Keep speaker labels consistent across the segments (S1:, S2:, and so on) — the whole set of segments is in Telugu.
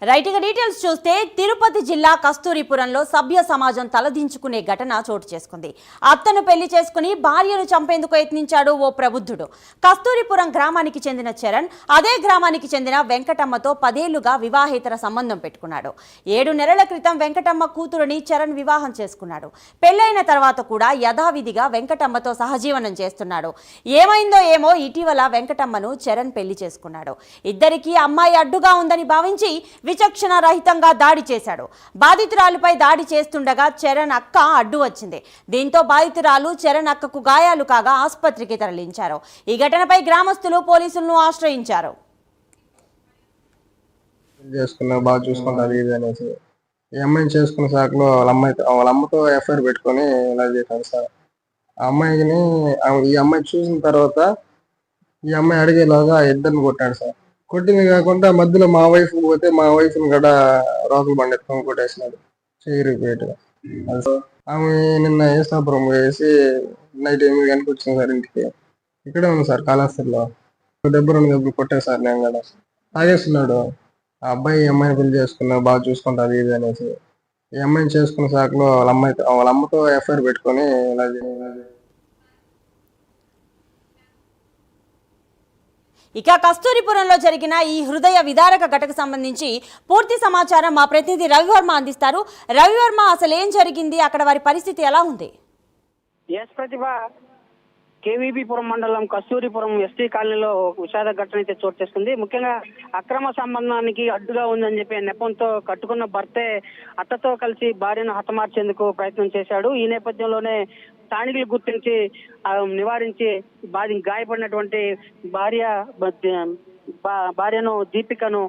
S1: రైట్ గా డీటెయిల్స్ చూస్తే తిరుపతి జిల్లా కస్తూరిపురంలో సభ్య సమాజం తలదించుకునే ఘటన చోటు చేసుకుంది. అత్తను పెళ్లి చేసుకుని భార్యను చంపేందుకు యత్నించాడు ఓ ప్రబుద్ధుడు. కస్తూరిపురం గ్రామానికి చెందిన చరణ్ అదే గ్రామానికి చెందిన వెంకటమ్మతో 10 ఏళ్లుగా వివాహేతర సంబంధం పెట్టుకున్నాడు. 7 నెలల క్రితం వెంకటమ్మ కూతురుని చరణ్ వివాహం చేసుకున్నాడు. పెళ్లైన తర్వాత కూడా యథావిధిగా వెంకటమ్మతో సహజీవనం చేస్తున్నాడు. ఏమైందో ఏమో ఇటీవల వెంకటమ్మను చరణ్ పెళ్లి చేసుకున్నాడు. ఇద్దరికీ అమ్మాయి అడ్డుగా ఉందని భావించి విచక్షణ రహితంగా దాడి చేశాడు. బాధితురాలుపై దాడి చేస్తుండగా చరణ్ అక్క అడ్డు వచ్చింది. దీంతో బాధితురాలు చరణ్ అక్కకు గాయాలు కాగా ఆసుపత్రికి తరలించారు. ఈ ఘటనపై గ్రామస్తులు పోలీసులను ఆశ్రయించారు.
S2: బాగా చూసుకుంటారు ఇది అనేసి ఈ అమ్మాయిని చేసుకున్న సాకులో వాళ్ళ అమ్మతో ఎఫ్ఐఆర్ పెట్టుకొని ఇలా చేశారు సార్. ఆ అమ్మాయిని ఈ అమ్మాయి చూసిన తర్వాత ఈ అమ్మాయి అడిగేలాగా ఇద్దరిని కొట్టాడు సార్. కొట్టింది కాకుండా మధ్యలో మా వైఫ్ పోతే మా వైఫ్ ని కూడా రోకలు బండి ఎత్తుకొని కొట్టేసినాడు చేయరిపోయేట్టుగా. ఆమె నిన్న ఏసాపురం వేసి నైట్ 8 గంటలకు వచ్చింది సార్ ఇంటికి. ఇక్కడే ఉంది సార్ కాళహస్తిలో. దెబ్బలు కొట్టే సార్ నేను కూడా తాగేస్తున్నాడు. ఆ అబ్బాయి ఈ అమ్మాయిని పెళ్లి చేసుకున్నా బాగా చూసుకుంటారు ఇది అనేసి ఈ అమ్మాయిని చేసుకున్న సాకులో వాళ్ళ అమ్మతో ఎఫ్ఐఆర్ పెట్టుకొని ఇలా
S1: ఇక కస్తూరిపురంలో జరిగిన ఈ హృదయ విదారక ఘటనకు సంబంధించి పూర్తి సమాచారం మా ప్రతినిధి రవివర్మ అందిస్తారు. రవివర్మ, అసలు ఏం జరిగింది, అక్కడ వారి పరిస్థితి ఎలా ఉంది?
S3: ప్రతిభ, కేవీబీపురం మండలం కస్తూరిపురం ఎస్టీ కాలనీలో విషాద ఘటన అయితే చోటు చేసుకుంది. ముఖ్యంగా అక్రమ సంబంధానికి అడ్డుగా ఉందని చెప్పి నెపంతో కట్టుకున్న భర్తే అత్తతో కలిసి భార్యను హతమార్చేందుకు ప్రయత్నం చేశాడు. ఈ నేపథ్యంలోనే స్థానికులు గుర్తించి నివారించి గాయపడినటువంటి భార్యను దీపికను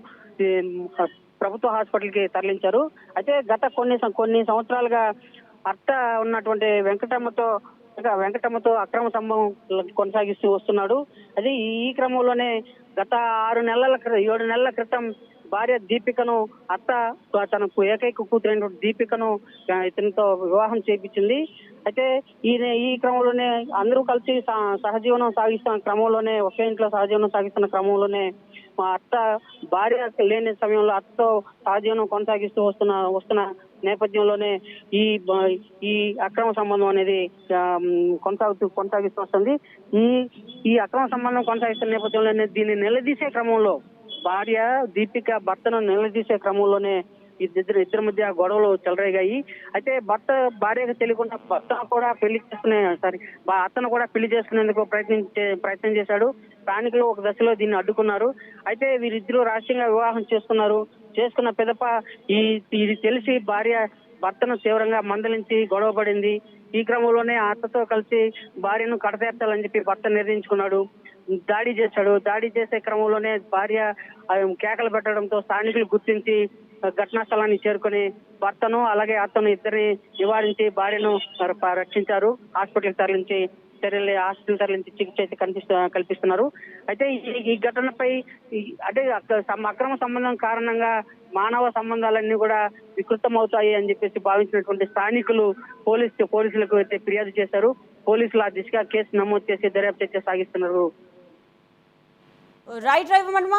S3: ప్రభుత్వ హాస్పిటల్కి తరలించారు. అయితే గత కొన్ని సంవత్సరాలుగా అత్త ఉన్నటువంటి వెంకటమ్మతో అక్రమ సంబంధం కొనసాగిస్తూ వస్తున్నాడు. అది ఈ క్రమంలోనే గత 7 నెలల క్రితం భార్య దీపికను అత్త తనకు ఏకైక కూతురైనటువంటి దీపికను ఇతనితో వివాహం చేయించింది. అయితే ఈ క్రమంలోనే అందరూ కలిసి సహజీవనం సాగిస్తున్న క్రమంలోనే ఒకే ఇంట్లో సహజీవనం సాగిస్తున్న క్రమంలోనే మా అత్త భార్య లేని సమయంలో అత్తతో సహజీవనం కొనసాగిస్తూ వస్తున్న నేపథ్యంలోనే ఈ అక్రమ సంబంధం అనేది కొనసాగిస్తూ వస్తుంది. ఈ అక్రమ సంబంధం కొనసాగిస్తున్న నేపథ్యంలోనే దీన్ని నిలదీసే క్రమంలో భార్య దీపిక భర్తను నిలదీసే క్రమంలోనే ఇద్దరి మధ్య గొడవలు చెలరేగాయి. అయితే భార్యకు తెలియకుండా అత్తను కూడా పెళ్లి చేసుకునేందుకు ప్రయత్నం చేశాడు. స్థానికులు ఒక దశలో దీన్ని అడ్డుకున్నారు. అయితే వీరిద్దరూ రహస్యంగా వివాహం చేసుకున్న పిదప ఇది తెలిసి భార్య భర్తను తీవ్రంగా మందలించి గొడవ పడింది. ఈ క్రమంలోనే అత్తతో కలిసి భార్యను కడతేర్చాలని చెప్పి భర్త నిర్ణయించుకున్నాడు. దాడి చేశాడు. దాడి చేసే క్రమంలోనే భార్య కేకలు పెట్టడంతో స్థానికులు గుర్తించి ఘటనా స్థలాన్ని చేరుకుని భర్తను అలాగే అత్తను ఇద్దరిని నివారించి భార్యను రక్షించారు. హాస్పిటల్ తరలించి చికిత్స అయితే కల్పిస్తున్నారు. అయితే ఈ ఘటనపై అంటే అక్రమ సంబంధం కారణంగా మానవ సంబంధాలన్నీ కూడా వికృతం అవుతాయి అని చెప్పేసి భావించినటువంటి స్థానికులు పోలీసులకు అయితే ఫిర్యాదు చేశారు. పోలీసులు ఆ దిశగా కేసు నమోదు చేసి దర్యాప్తు అయితే సాగిస్తున్నారు.
S1: రైట్ రవివర్మ.